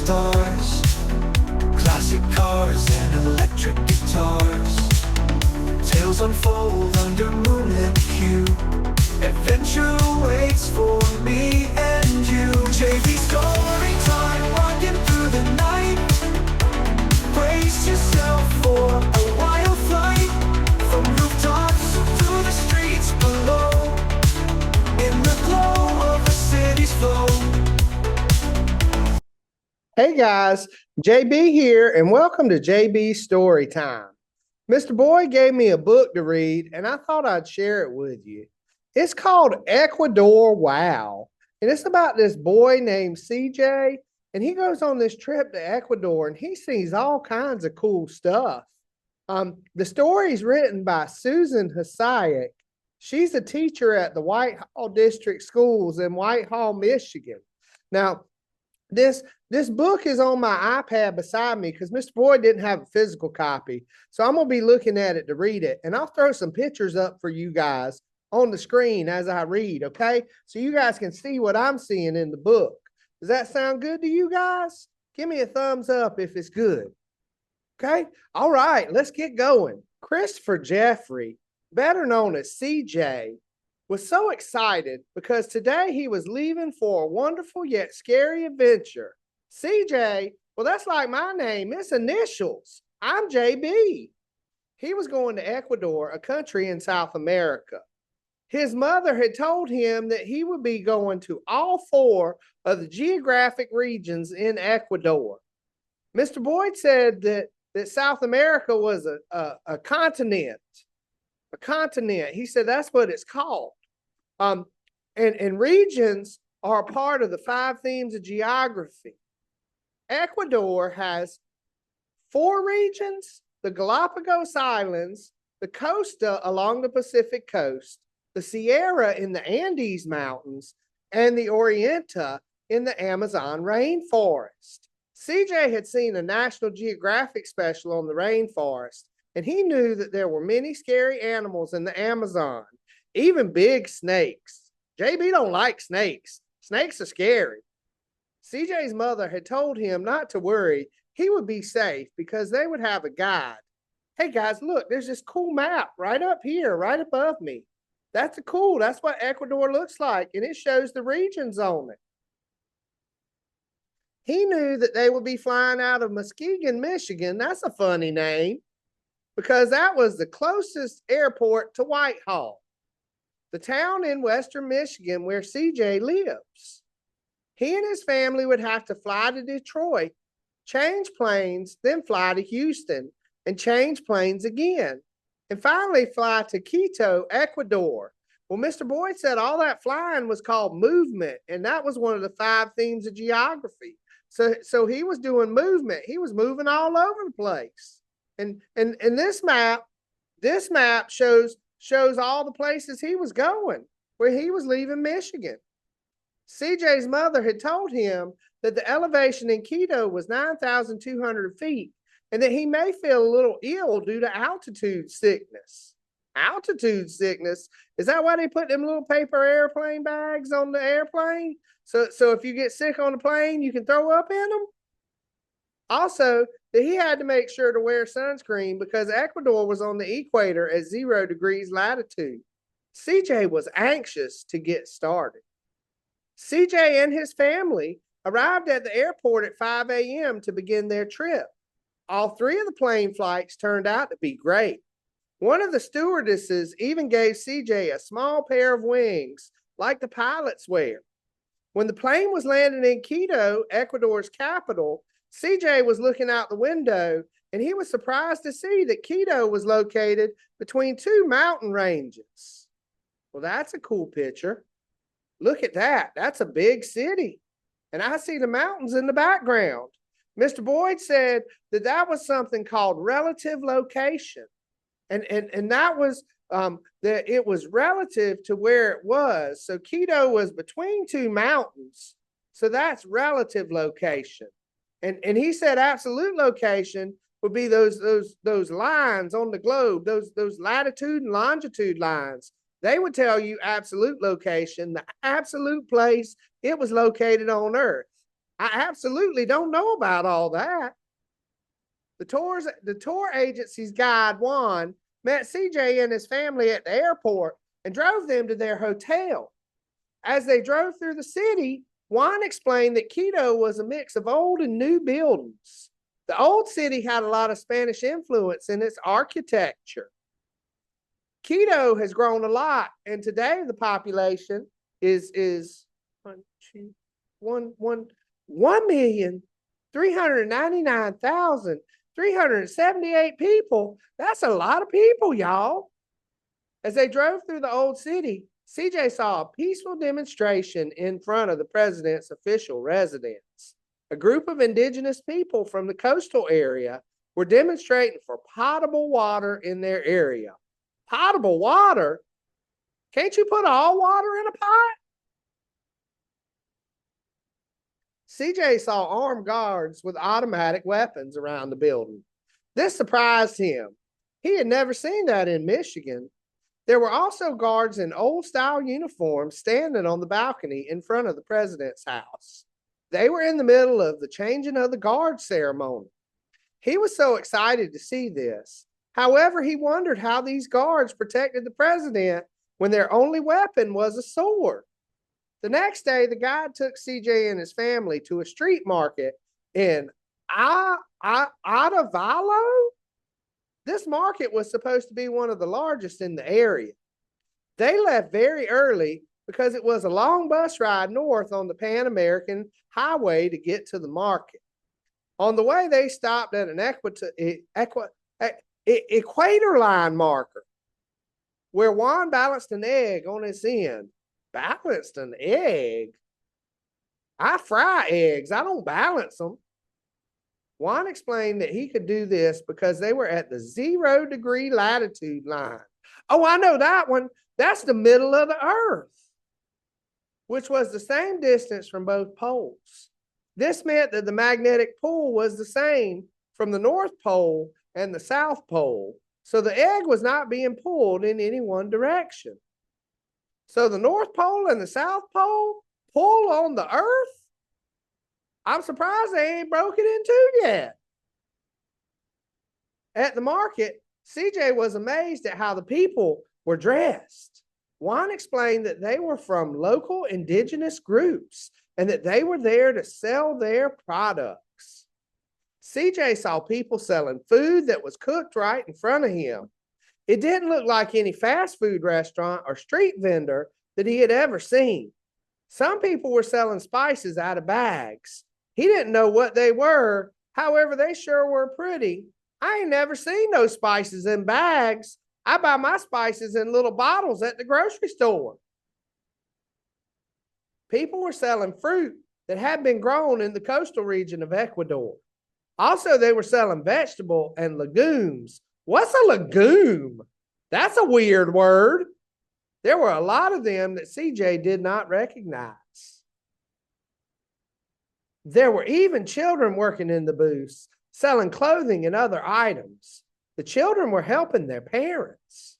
stars, classic cars and electric guitars. Tales unfold under moonlit hue. Adventure awaits for me and you. JB Storytime, walking through the night. Brace yourself for a wild flight, from rooftops to the streets below, in the glow of the city's flow. Hey guys, JB here, and welcome to JB Storytime. Mr. Boyd gave me a book to read, and I thought I'd share it with you. It's called Ecuador Wow, and it's about this boy named CJ, and he goes on this trip to Ecuador, and he sees all kinds of cool stuff. The story is written by Susan Hasayek. She's a teacher at the Whitehall District Schools in Whitehall, Michigan. Now, this book is on my iPad beside me because Mr. Boyd didn't have a physical copy. So I'm going to be looking at it to read it. And I'll throw some pictures up for you guys on the screen as I read, okay? So you guys can see what I'm seeing in the book. Does that sound good to you guys? Give me a thumbs up if it's good. Okay? All right, let's get going. Christopher Jeffrey, better known as CJ, was so excited because today he was leaving for a wonderful yet scary adventure. CJ, well, that's like my name. It's initials. I'm JB. He was going to Ecuador, a country in South America. His mother had told him that he would be going to all 4 of the geographic regions in Ecuador. Mr. Boyd said that South America was a continent. A continent. He said that's what it's called. And regions are a part of the 5 themes of geography. Ecuador has 4 regions: the Galapagos Islands, the Costa along the Pacific coast, the Sierra in the Andes Mountains, and the Orienta in the Amazon rainforest. CJ had seen a National Geographic special on the rainforest, and he knew that there were many scary animals in the Amazon. Even big snakes. JB don't like snakes. Snakes are scary. CJ's mother had told him not to worry. He would be safe because they would have a guide. Hey guys, look, there's this cool map right up here, right above me. That's what Ecuador looks like, and it shows the regions on it. He knew that they would be flying out of Muskegon, Michigan. That's a funny name because that was the closest airport to Whitehall, the town in western Michigan where CJ lives. He and his family would have to fly to Detroit, change planes, then fly to Houston, and change planes again, and finally fly to Quito, Ecuador. Well, Mr. Boyd said all that flying was called movement, and that was one of the 5 themes of geography. So he was doing movement. He was moving all over the place. And this map shows all the places he was going, where he was leaving Michigan. CJ's mother had told him that the elevation in Quito was 9,200 feet and that he may feel a little ill due to altitude sickness. Altitude sickness? Is that why they put them little paper airplane bags on the airplane? So if you get sick on the plane, you can throw up in them? Also, that he had to make sure to wear sunscreen because Ecuador was on the equator at 0 degrees latitude. CJ was anxious to get started. CJ and his family arrived at the airport at 5 a.m. to begin their trip. All 3 of the plane flights turned out to be great. One of the stewardesses even gave CJ a small pair of wings, like the pilots wear. When the plane was landing in Quito, Ecuador's capital, CJ was looking out the window, and he was surprised to see that Quito was located between 2 mountain ranges. Well, that's a cool picture. Look at that. That's a big city. And I see the mountains in the background. Mr. Boyd said that was something called relative location. And that was that it was relative to where it was. So Quito was between 2 mountains. So that's relative location. And he said absolute location would be those lines on the globe, those latitude and longitude lines. They would tell you absolute location, the absolute place it was located on Earth. I absolutely don't know about all that. The tour agency's guide, Juan, met CJ and his family at the airport and drove them to their hotel. As they drove through the city, Juan explained that Quito was a mix of old and new buildings. The old city had a lot of Spanish influence in its architecture. Quito has grown a lot, and today the population is 1,399,378 people. That's a lot of people, y'all. As they drove through the old city, CJ saw a peaceful demonstration in front of the president's official residence. A group of indigenous people from the coastal area were demonstrating for potable water in their area. Potable water? Can't you put all water in a pot? CJ saw armed guards with automatic weapons around the building. This surprised him. He had never seen that in Michigan. There were also guards in old-style uniforms standing on the balcony in front of the president's house. They were in the middle of the changing of the guard ceremony. He was so excited to see this. However, he wondered how these guards protected the president when their only weapon was a sword. The next day, the guide took CJ and his family to a street market in Otavalo. This market was supposed to be one of the largest in the area. They left very early because it was a long bus ride north on the Pan American Highway to get to the market. On the way, they stopped at an equator line marker where Juan balanced an egg on its end. Balanced an egg? I fry eggs. I don't balance them. Juan explained that he could do this because they were at the 0-degree latitude line. Oh, I know that one. That's the middle of the earth, which was the same distance from both poles. This meant that the magnetic pull was the same from the North Pole and the South Pole, so the egg was not being pulled in any one direction. So the North Pole and the South Pole pull on the earth? I'm surprised they ain't broken in two yet. At the market, CJ was amazed at how the people were dressed. Juan explained that they were from local indigenous groups and that they were there to sell their products. CJ saw people selling food that was cooked right in front of him. It didn't look like any fast food restaurant or street vendor that he had ever seen. Some people were selling spices out of bags. He didn't know what they were. However, they sure were pretty. I ain't never seen no spices in bags. I buy my spices in little bottles at the grocery store. People were selling fruit that had been grown in the coastal region of Ecuador. Also, they were selling vegetable and legumes. What's a legume? That's a weird word. There were a lot of them that CJ did not recognize. There were even children working in the booths, selling clothing and other items. The children were helping their parents.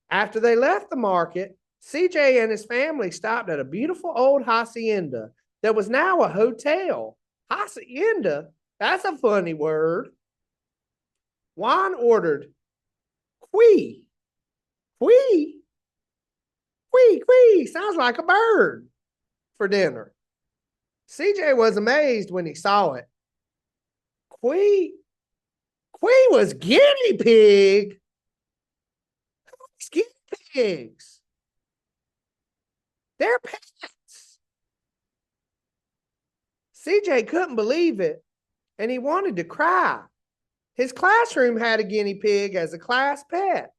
After they left the market, CJ and his family stopped at a beautiful old hacienda that was now a hotel. Hacienda? That's a funny word. Juan ordered Quee. Quee? Quee, quee. Sounds like a bird for dinner. CJ was amazed when he saw it. Quee was guinea pig. Who's guinea pigs? They're pets. CJ couldn't believe it, and he wanted to cry. His classroom had a guinea pig as a class pet.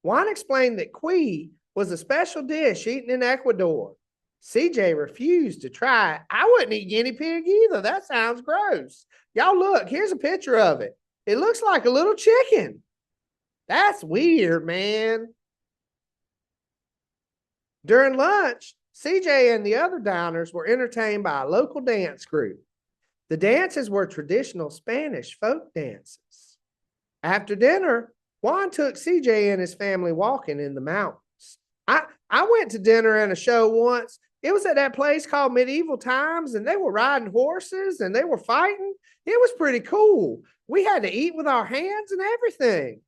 Juan explained that Quee was a special dish eaten in Ecuador. CJ refused to try it. I wouldn't eat guinea pig either. That sounds gross. Y'all look, here's a picture of it. It looks like a little chicken. That's weird, man. During lunch, CJ and the other diners were entertained by a local dance group. The dances were traditional Spanish folk dances. After dinner, Juan took CJ and his family walking in the mountains. I went to dinner and a show once, It was at that place called Medieval Times, and they were riding horses and they were fighting. It was pretty cool. We had to eat with our hands and everything.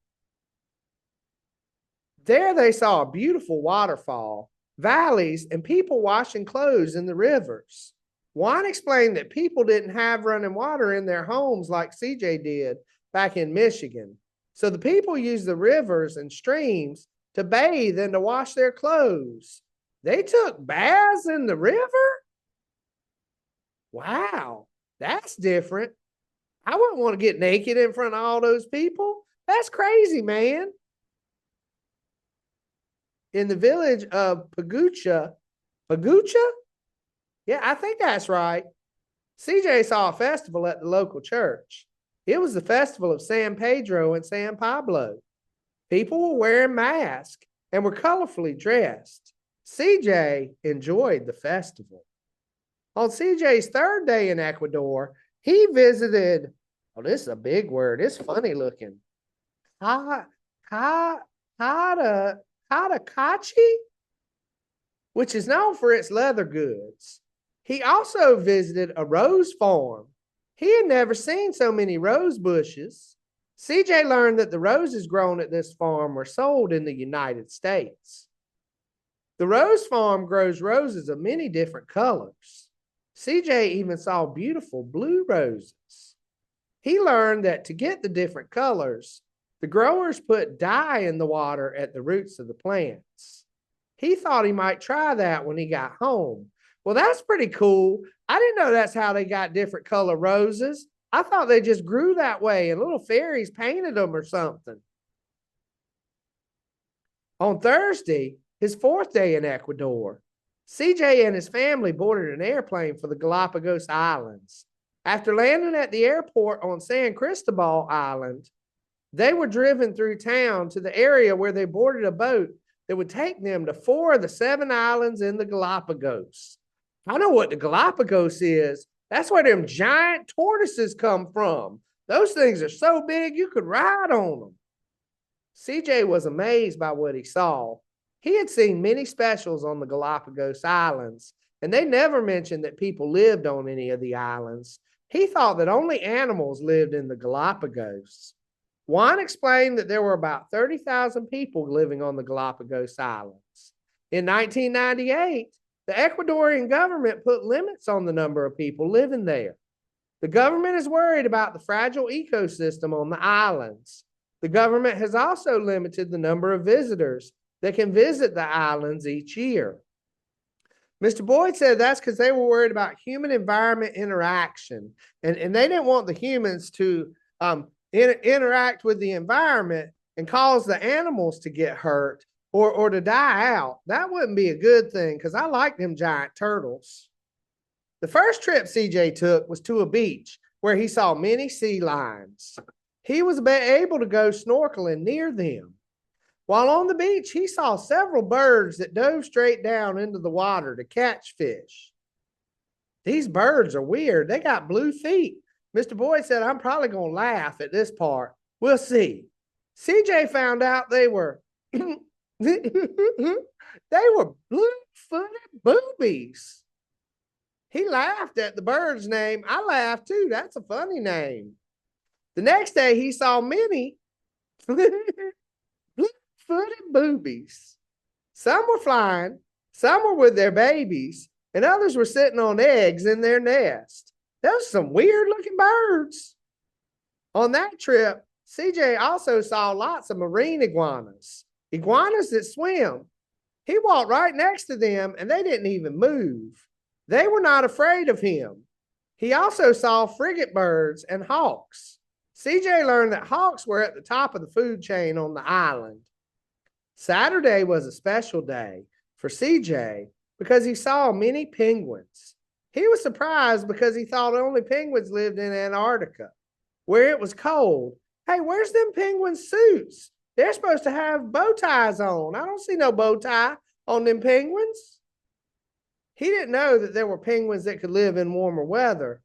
There they saw a beautiful waterfall, valleys, and people washing clothes in the rivers. Juan explained that people didn't have running water in their homes like CJ did back in Michigan. So the people used the rivers and streams to bathe and to wash their clothes. They took baths in the river? Wow, that's different. I wouldn't want to get naked in front of all those people. That's crazy, man. In the village of Pagucha? Yeah, I think that's right. CJ saw a festival at the local church. It was the festival of San Pedro and San Pablo. People were wearing masks and were colorfully dressed. CJ enjoyed the festival. On CJ's third day in Ecuador, he visited, oh, this is a big word. It's funny looking. Cotacachi, which is known for its leather goods. He also visited a rose farm. He had never seen so many rose bushes. CJ learned that the roses grown at this farm were sold in the United States. The rose farm grows roses of many different colors. CJ even saw beautiful blue roses. He learned that to get the different colors, the growers put dye in the water at the roots of the plants. He thought he might try that when he got home. Well, that's pretty cool. I didn't know that's how they got different color roses. I thought they just grew that way and little fairies painted them or something. On Thursday, his fourth day in Ecuador, CJ and his family boarded an airplane for the Galapagos Islands. After landing at the airport on San Cristobal Island, they were driven through town to the area where they boarded a boat that would take them to 4 of the 7 islands in the Galapagos. I know what the Galapagos is. That's where them giant tortoises come from. Those things are so big you could ride on them. CJ was amazed by what he saw. He had seen many specials on the Galapagos Islands, and they never mentioned that people lived on any of the islands. He thought that only animals lived in the Galapagos. Juan explained that there were about 30,000 people living on the Galapagos Islands. In 1998, the Ecuadorian government put limits on the number of people living there. The government is worried about the fragile ecosystem on the islands. The government has also limited the number of visitors that can visit the islands each year. Mr. Boyd said that's because they were worried about human-environment interaction, and they didn't want the humans to interact with the environment and cause the animals to get hurt or to die out. That wouldn't be a good thing because I like them giant turtles. The first trip CJ took was to a beach where he saw many sea lions. He was able to go snorkeling near them. While on the beach, he saw several birds that dove straight down into the water to catch fish. These birds are weird. They got blue feet. Mr. Boyd said, I'm probably going to laugh at this part. We'll see. CJ found out they were blue-footed boobies. He laughed at the bird's name. I laughed too. That's a funny name. The next day, he saw many blue-footed boobies. Some were flying, some were with their babies, and others were sitting on eggs in their nest. Those are some weird-looking birds. On that trip, CJ also saw lots of marine iguanas that swim. He walked right next to them, and they didn't even move. They were not afraid of him. He also saw frigate birds and hawks. CJ learned that hawks were at the top of the food chain on the island. Saturday was a special day for CJ because he saw many penguins. He was surprised because he thought only penguins lived in Antarctica, where it was cold. Hey, where's them penguin suits? They're supposed to have bow ties on. I don't see no bow tie on them penguins. He didn't know that there were penguins that could live in warmer weather.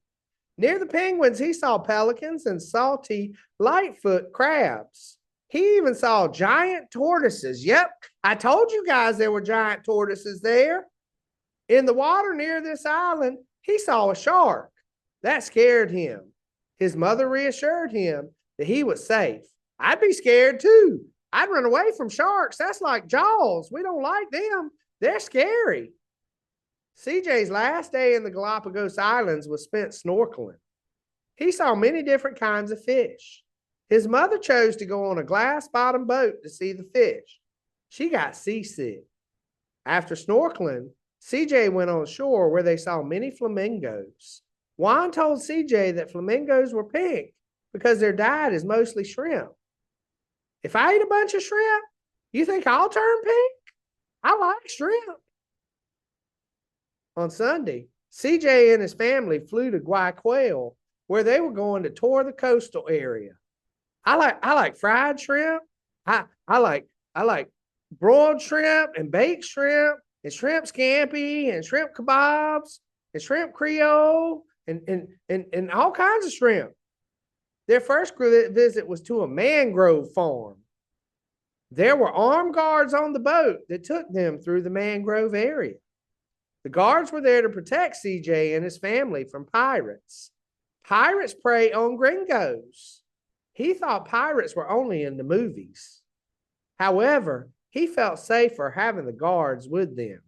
Near the penguins, he saw pelicans and salty lightfoot crabs. He even saw giant tortoises. Yep, I told you guys there were giant tortoises there. In the water near this island, he saw a shark. That scared him. His mother reassured him that he was safe. I'd be scared too. I'd run away from sharks. That's like Jaws. We don't like them. They're scary. CJ's last day in the Galapagos Islands was spent snorkeling. He saw many different kinds of fish. His mother chose to go on a glass-bottom boat to see the fish. She got seasick. After snorkeling, CJ went on shore where they saw many flamingos. Juan told CJ that flamingos were pink because their diet is mostly shrimp. If I eat a bunch of shrimp, you think I'll turn pink? I like shrimp. On Sunday, CJ and his family flew to Guayaquil, where they were going to tour the coastal area. I like fried shrimp. I like broiled shrimp and baked shrimp and shrimp scampi and shrimp kebabs and shrimp creole and all kinds of shrimp. Their first visit was to a mangrove farm. There were armed guards on the boat that took them through the mangrove area. The guards were there to protect CJ and his family from pirates. Pirates prey on gringos. He thought pirates were only in the movies. However, he felt safer having the guards with them.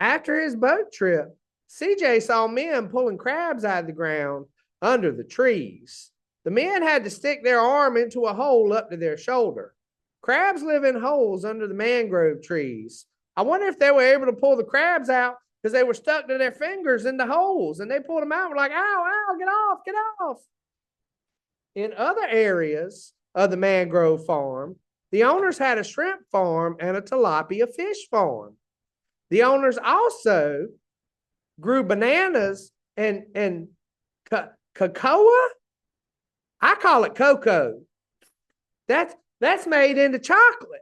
After his boat trip, CJ saw men pulling crabs out of the ground under the trees. The men had to stick their arm into a hole up to their shoulder. Crabs live in holes under the mangrove trees. I wonder if they were able to pull the crabs out because they were stuck to their fingers in the holes, and they pulled them out and were like, ow, ow, get off, get off. In other areas of the mangrove farm, the owners had a shrimp farm and a tilapia fish farm. The owners also grew bananas and cocoa. I call it cocoa. That's made into chocolate.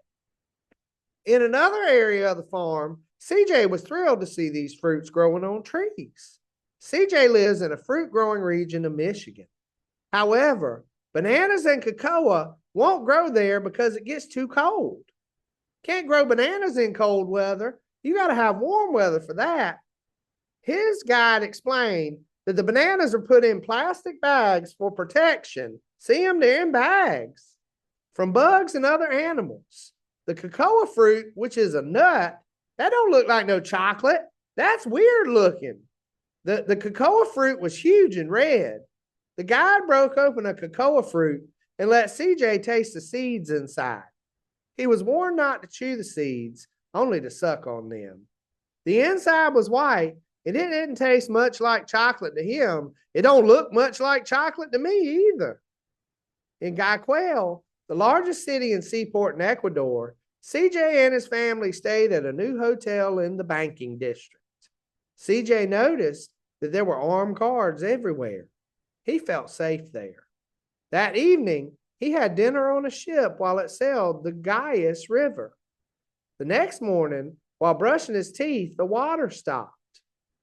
In another area of the farm, CJ was thrilled to see these fruits growing on trees. CJ lives in a fruit growing region of Michigan. However, bananas and cocoa won't grow there because it gets too cold. Can't grow bananas in cold weather. You got to have warm weather for that. His guide explained that the bananas are put in plastic bags for protection. See them, they're in bags from bugs and other animals. The cocoa fruit, which is a nut, that don't look like no chocolate. That's weird looking. The cocoa fruit was huge and red. The guide broke open a cocoa fruit and let CJ taste the seeds inside. He was warned not to chew the seeds, only to suck on them. The inside was white, and it didn't taste much like chocolate to him. It don't look much like chocolate to me either. In Guayaquil, the largest city and seaport in Ecuador, CJ and his family stayed at a new hotel in the banking district. CJ noticed that there were armed guards everywhere. He felt safe there. That evening, he had dinner on a ship while it sailed the Gaius River. The next morning, while brushing his teeth, the water stopped.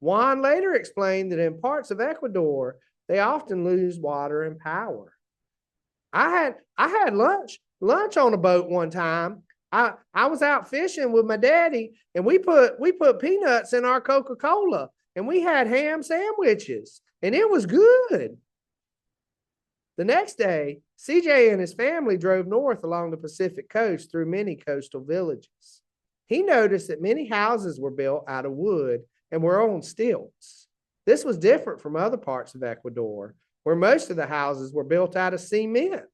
Juan later explained that in parts of Ecuador, they often lose water and power. I had lunch on a boat one time. I was out fishing with my daddy, and we put peanuts in our Coca-Cola, and we had ham sandwiches, and it was good. The next day, CJ and his family drove north along the Pacific coast through many coastal villages. He noticed that many houses were built out of wood and were on stilts. This was different from other parts of Ecuador, where most of the houses were built out of cement.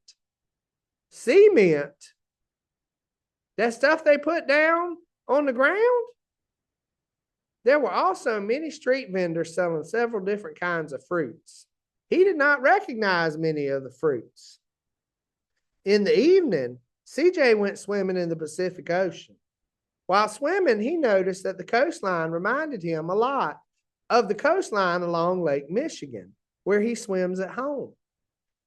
Cement? That stuff they put down on the ground? There were also many street vendors selling several different kinds of fruits. He did not recognize many of the fruits. In the evening, CJ went swimming in the Pacific Ocean. While swimming, he noticed that the coastline reminded him a lot of the coastline along Lake Michigan, where he swims at home,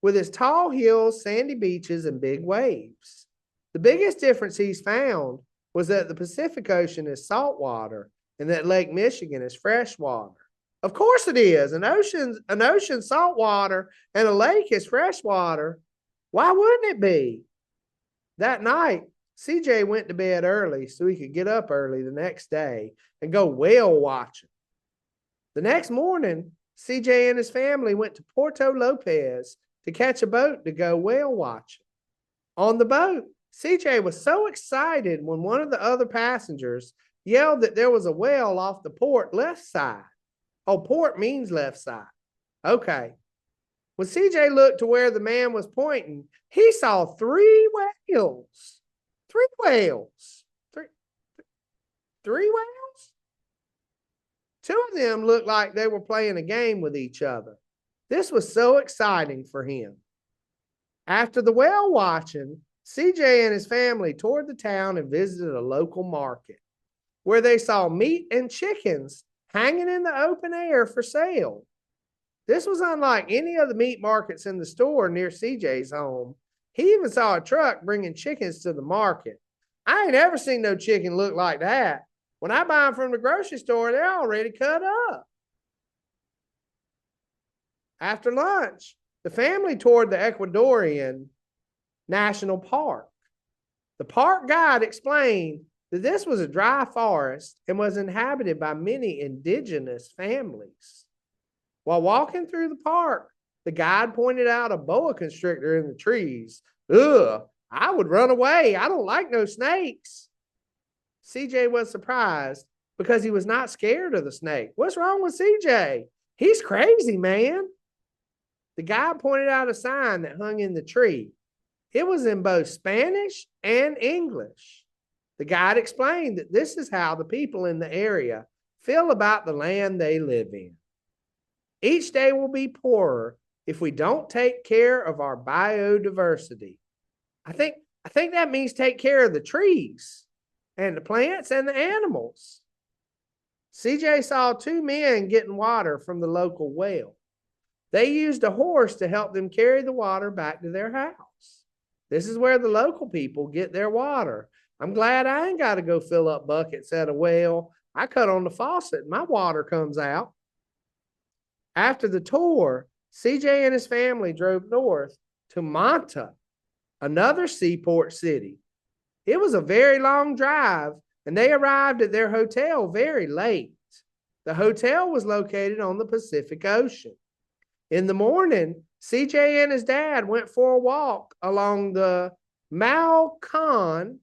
with its tall hills, sandy beaches, and big waves. The biggest difference he's found was that the Pacific Ocean is saltwater and that Lake Michigan is freshwater. Of course it is. An ocean saltwater and a lake is freshwater. Why wouldn't it be? That night, CJ went to bed early so he could get up early the next day and go whale watching. The next morning, CJ and his family went to Puerto Lopez to catch a boat to go whale watching. On the boat, CJ was so excited when one of the other passengers yelled that there was a whale off the port left side. Oh, port means left side. Okay. When CJ looked to where the man was pointing, he saw three whales. Three whales. Three whales? Two of them looked like they were playing a game with each other. This was so exciting for him. After the whale watching, CJ and his family toured the town and visited a local market where they saw meat and chickens hanging in the open air for sale. This was unlike any of the meat markets in the store near CJ's home. He even saw a truck bringing chickens to the market. I ain't ever seen no chicken look like that. When I buy them from the grocery store, they're already cut up. After lunch, the family toured the Ecuadorian National Park. The park guide explained that this was a dry forest and was inhabited by many indigenous families. While walking through the park, the guide pointed out a boa constrictor in the trees. Ugh, I would run away. I don't like no snakes. CJ was surprised because he was not scared of the snake. What's wrong with CJ? He's crazy, man. The guide pointed out a sign that hung in the tree. It was in both Spanish and English. The guide explained that this is how the people in the area feel about the land they live in. Each day will be poorer if we don't take care of our biodiversity. I think that means take care of the trees and the plants and the animals. CJ saw two men getting water from the local well. They used a horse to help them carry the water back to their house. This is where the local people get their water. I'm glad I ain't got to go fill up buckets at a well. I cut on the faucet and my water comes out. After the tour, CJ and his family drove north to Manta, another seaport city. It was a very long drive, and they arrived at their hotel very late. The hotel was located on the Pacific Ocean. In the morning, CJ and his dad went for a walk along the Malcon.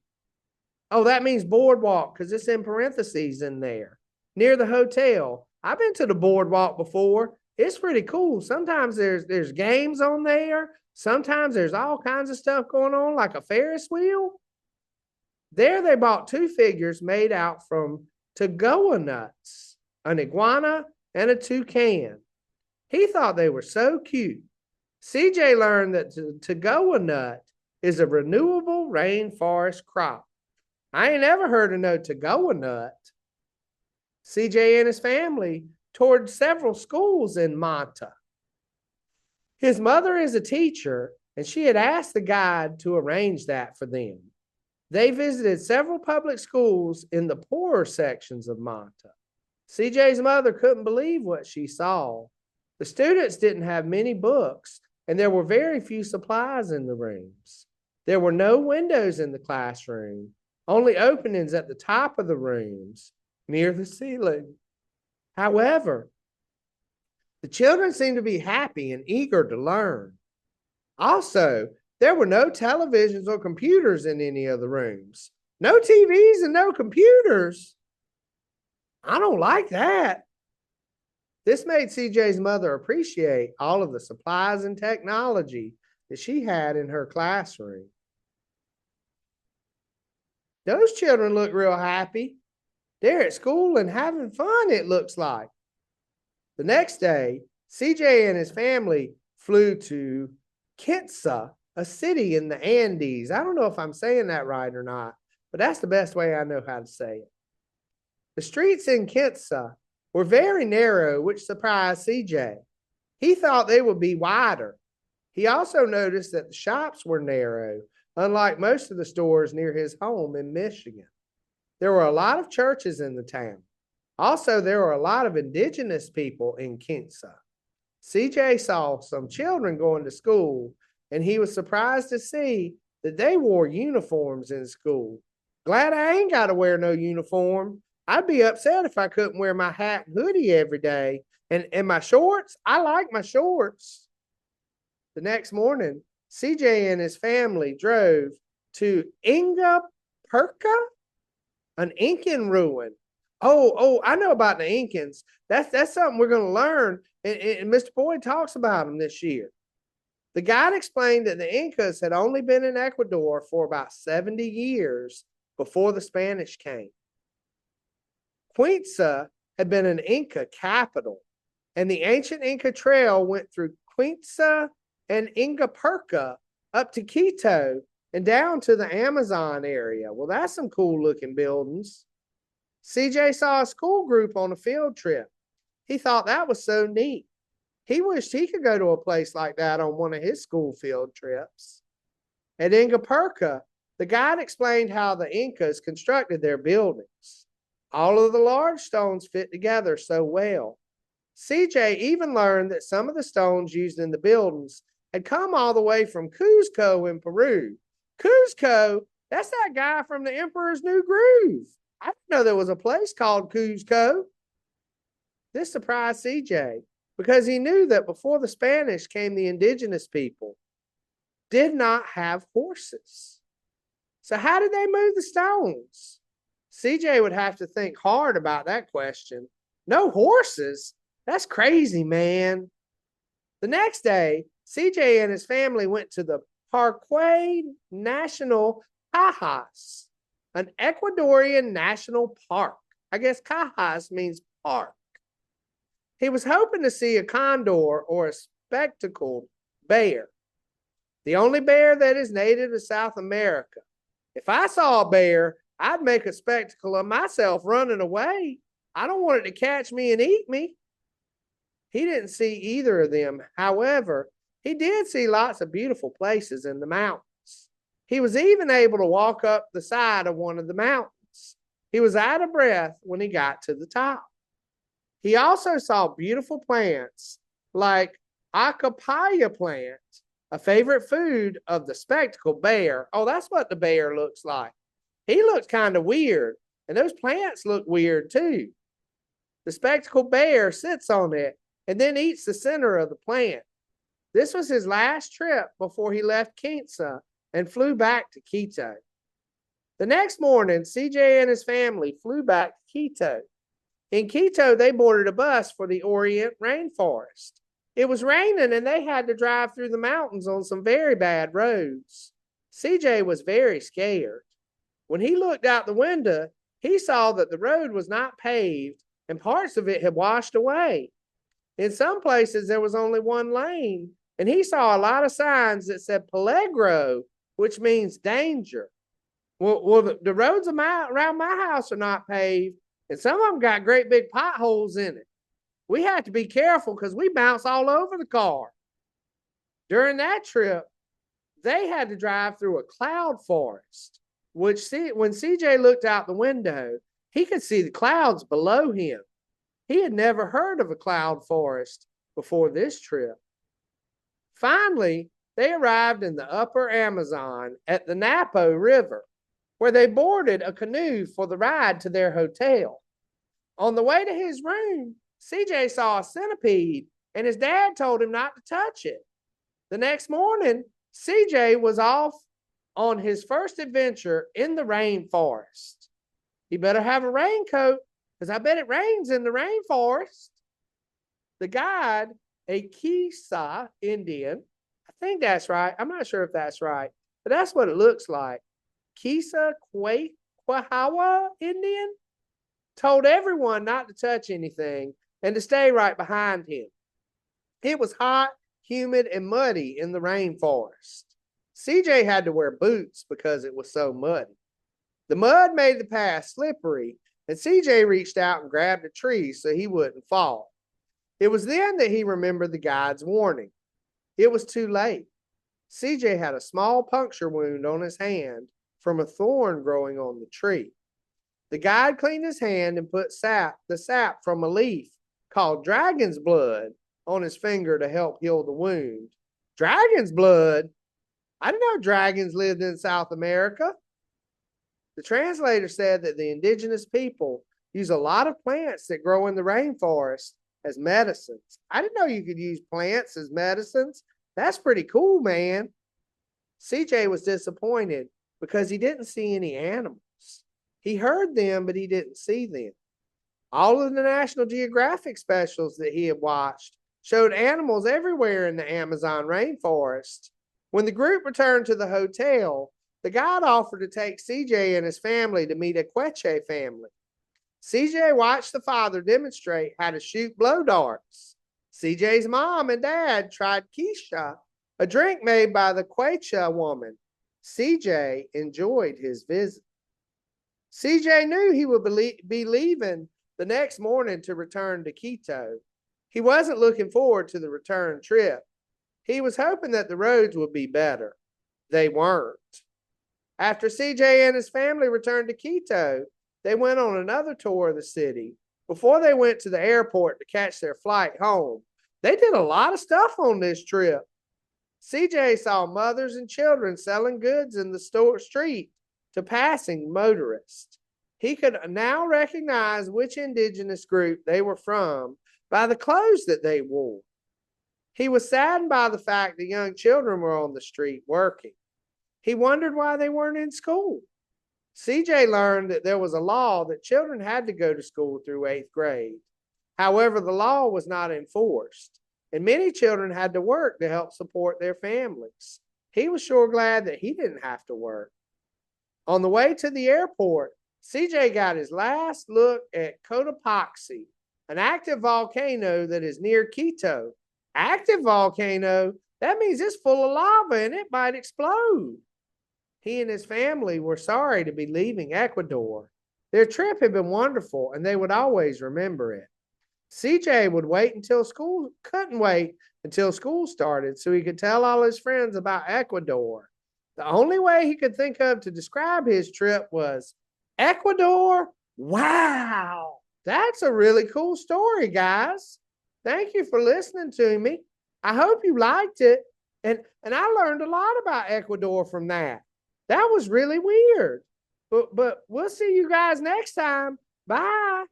Oh, that means boardwalk because it's in parentheses in there, near the hotel. I've been to the boardwalk before. It's pretty cool. Sometimes there's games on there. Sometimes there's all kinds of stuff going on, like a Ferris wheel. There they bought two figures made out from tagoa nuts, an iguana and a toucan. He thought they were so cute. CJ learned that the tagoa nut is a renewable rainforest crop. I ain't ever heard of no tagoa nut. CJ and his family toured several schools in Manta. His mother is a teacher, and she had asked the guide to arrange that for them. They visited several public schools in the poorer sections of Manta. CJ's mother couldn't believe what she saw. The students didn't have many books, and there were very few supplies in the rooms. There were no windows in the classroom, only openings at the top of the rooms near the ceiling. However, the children seemed to be happy and eager to learn. Also, there were no televisions or computers in any of the rooms. No TVs and no computers. I don't like that. This made CJ's mother appreciate all of the supplies and technology that she had in her classroom. Those children look real happy. They're at school and having fun, it looks like. The next day, CJ and his family flew to Quinza, a city in the Andes. I don't know if I'm saying that right or not, but that's the best way I know how to say it. The streets in Quinza were very narrow, which surprised CJ. He thought they would be wider. He also noticed that the shops were narrow, unlike most of the stores near his home in Michigan. There were a lot of churches in the town. Also, there were a lot of indigenous people in Quinza. CJ saw some children going to school, and he was surprised to see that they wore uniforms in school. Glad I ain't got to wear no uniform. I'd be upset if I couldn't wear my hat and hoodie every day. And my shorts, I like my shorts. The next morning, CJ and his family drove to Inga Perka, an Incan ruin. Oh, I know about the Incans. That's something we're going to learn. And Mr. Boyd talks about them this year. The guide explained that the Incas had only been in Ecuador for about 70 years before the Spanish came. Cuenca had been an Inca capital, and the ancient Inca trail went through Cuenca and Ingapirca up to Quito and down to the Amazon area. Well, that's some cool looking buildings. CJ saw a school group on a field trip. He thought that was so neat. He wished he could go to a place like that on one of his school field trips. At Ingapirca, the guide explained how the Incas constructed their buildings. All of the large stones fit together so well. CJ even learned that some of the stones used in the buildings had come all the way from Cuzco in Peru. Cuzco, that's that guy from the Emperor's New Groove. I didn't know there was a place called Cuzco. This surprised CJ because he knew that before the Spanish came, the indigenous people did not have horses. So how did they move the stones? CJ would have to think hard about that question. No horses? That's crazy, man. The next day, CJ and his family went to the Parque Nacional Cajas, an Ecuadorian national park. I guess Cajas means park. He was hoping to see a condor or a spectacled bear, the only bear that is native to South America. If I saw a bear, I'd make a spectacle of myself running away. I don't want it to catch me and eat me. He didn't see either of them. However, he did see lots of beautiful places in the mountains. He was even able to walk up the side of one of the mountains. He was out of breath when he got to the top. He also saw beautiful plants like acapaya plant, a favorite food of the spectacled bear. Oh, that's what the bear looks like. He looks kind of weird, and those plants look weird too. The spectacled bear sits on it and then eats the center of the plant. This was his last trip before he left Quinza and flew back to Quito. The next morning, CJ and his family flew back to Quito. In Quito, they boarded a bus for the Orient Rainforest. It was raining and they had to drive through the mountains on some very bad roads. CJ was very scared. When he looked out the window, he saw that the road was not paved and parts of it had washed away. In some places, there was only one lane, and he saw a lot of signs that said peligro, which means danger. Well, the roads around my house are not paved, and some of them got great big potholes in it. We had to be careful because we bounce all over the car. During that trip, they had to drive through a cloud forest, which when CJ looked out the window, he could see the clouds below him. He had never heard of a cloud forest before this trip. Finally, they arrived in the upper Amazon at the Napo River, where they boarded a canoe for the ride to their hotel. On the way to his room, CJ saw a centipede, and his dad told him not to touch it. The next morning, CJ was off on his first adventure in the rainforest. He better have a raincoat, because I bet it rains in the rainforest. The guide, a Kisa Indian, I think that's right. I'm not sure if that's right, but that's what it looks like. Kisa Kwahawa Indian told everyone not to touch anything and to stay right behind him. It was hot, humid, and muddy in the rainforest. CJ had to wear boots because it was so muddy. The mud made the path slippery, and CJ reached out and grabbed a tree so he wouldn't fall. It was then that he remembered the guide's warning. It was too late. CJ had a small puncture wound on his hand from a thorn growing on the tree. The guide cleaned his hand and put the sap from a leaf called dragon's blood on his finger to help heal the wound. Dragon's blood? I didn't know dragons lived in South America. The translator said that the indigenous people use a lot of plants that grow in the rainforest as medicines. I didn't know you could use plants as medicines. That's pretty cool, man. CJ was disappointed because he didn't see any animals. He heard them, but he didn't see them. All of the National Geographic specials that he had watched showed animals everywhere in the Amazon rainforest. When the group returned to the hotel, the guide offered to take CJ and his family to meet a Queche family. CJ watched the father demonstrate how to shoot blow darts. CJ's mom and dad tried quiche, a drink made by the Quechua woman. CJ enjoyed his visit. CJ knew he would be leaving the next morning to return to Quito. He wasn't looking forward to the return trip. He was hoping that the roads would be better. They weren't. After CJ and his family returned to Quito, they went on another tour of the city. Before they went to the airport to catch their flight home, they did a lot of stuff on this trip. CJ saw mothers and children selling goods in the street to passing motorists. He could now recognize which indigenous group they were from by the clothes that they wore. He was saddened by the fact that young children were on the street working. He wondered why they weren't in school. CJ learned that there was a law that children had to go to school through 8th grade. However, the law was not enforced, and many children had to work to help support their families. He was sure glad that he didn't have to work. On the way to the airport, CJ got his last look at Cotopaxi, an active volcano that is near Quito. Active volcano? That means it's full of lava and it might explode. He and his family were sorry to be leaving Ecuador. Their trip had been wonderful and they would always remember it. CJ couldn't wait until school started so he could tell all his friends about Ecuador. The only way he could think of to describe his trip was, Ecuador? Wow! That's a really cool story, guys. Thank you for listening to me. I hope you liked it. And I learned a lot about Ecuador from that. That was really weird. But we'll see you guys next time. Bye.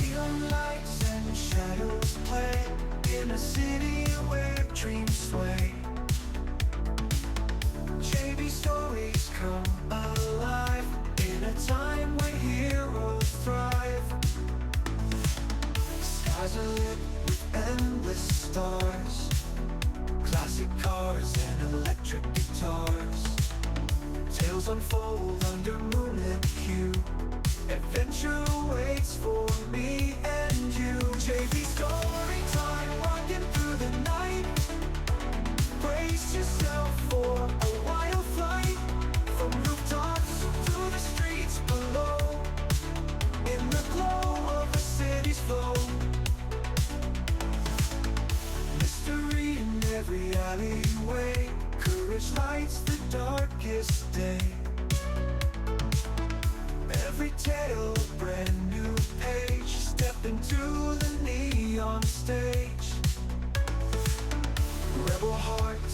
Neon lights and shadows play in a city where dreams sway. JB stories come alive in a time when heroes thrive. Skies are lit with endless stars, classic cars and electric guitars. Tales unfold under moonlit hue. Adventure waits for me and you. JB Storytime, walking through the night. Brace yourself for a wild flight, from rooftops to the streets below, in the glow of a city's flow. Mystery in every alleyway, courage lights the darkest day. Every tale a brand new page, step into the neon stage. Rebel heart